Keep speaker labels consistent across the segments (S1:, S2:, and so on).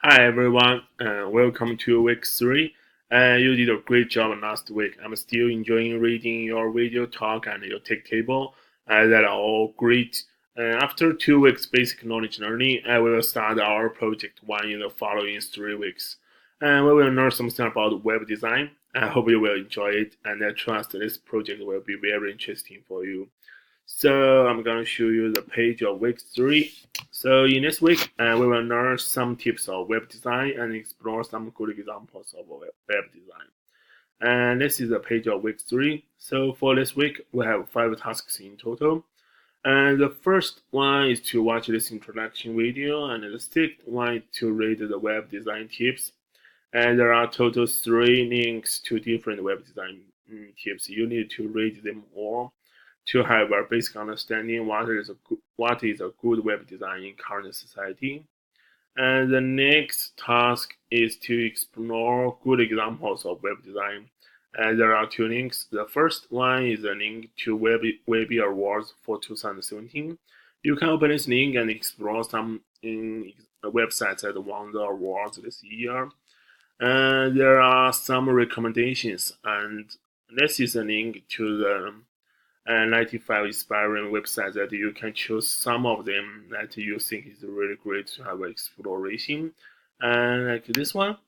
S1: Hi everyone, welcome to week 3. You did a great job last week. I'm still enjoying reading your video talk and your tech table. That are all great. After 2 weeks basic knowledge learning, we will start our project 1 in the following 3 weeks. We will learn something about web design. I hope you will enjoy it, and I trust this project will be very interesting for you. So I'm going to show you the page of week 3. So in this week, we will learn some tips of web design and explore some good examples of web design. And this is the page of week 3. So for this week, we have 5 tasks in total. And the first one is to watch this introduction video, and the second one is to read the web design tips. And there are total 3 links to different web design tips. You need to read them all to have a basic understanding what is a good web design in current society. And the next task is to explore good examples of web design. And there are 2 links. The first one is a link to Webby Awards for 2017. You can open this link and explore some websites that won the awards this year. And there are some recommendations, and this is a link to the 95 inspiring websites that you can choose some of them that you think is really great to have exploration. And like this one,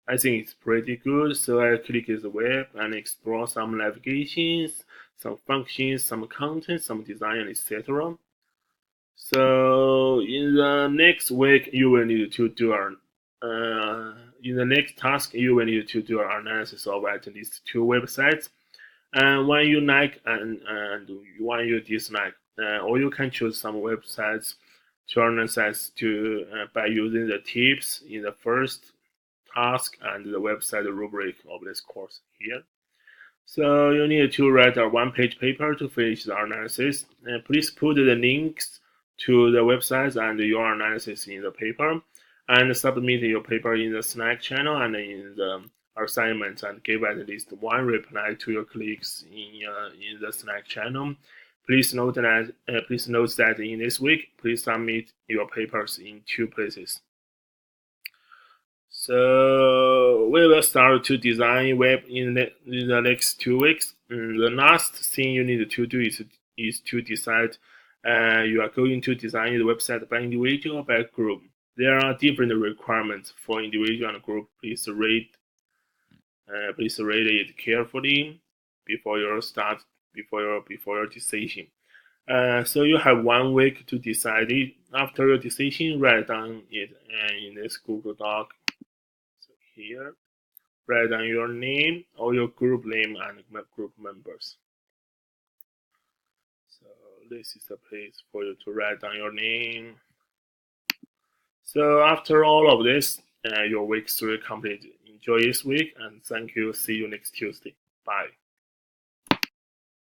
S1: I think it's pretty good. So I click the web and explore some navigations, some functions, some content, some design, etc. So in the next week, you will need to do in the next task, you will need to do an analysis of at least 2 websites, and one you like and one you dislike. Or you can choose some websites to analyze by using the tips in the first task and the website rubric of this course here. So you need to write a one-page paper to finish the analysis. Please put the links to the websites and your analysis in the paper, and submit your paper in the Slack channel and in the assignment, and give at least one reply to your colleagues in the Slack channel. Please note that in this week, please submit your papers in 2 places. So we will start to design web in the next 2 weeks. The last thing you need to do is to decide you are going to design the website by individual or by group. There are different requirements for individual and group. Please read it carefully before your decision. So you have 1 week to decide it. After your decision, write down it in this Google Doc. So here, write down your name or your group name and group members. So this is the place for you to write down your name. So after all of this, your week 3 complete. Enjoy this week, and thank you. See you next Tuesday. Bye.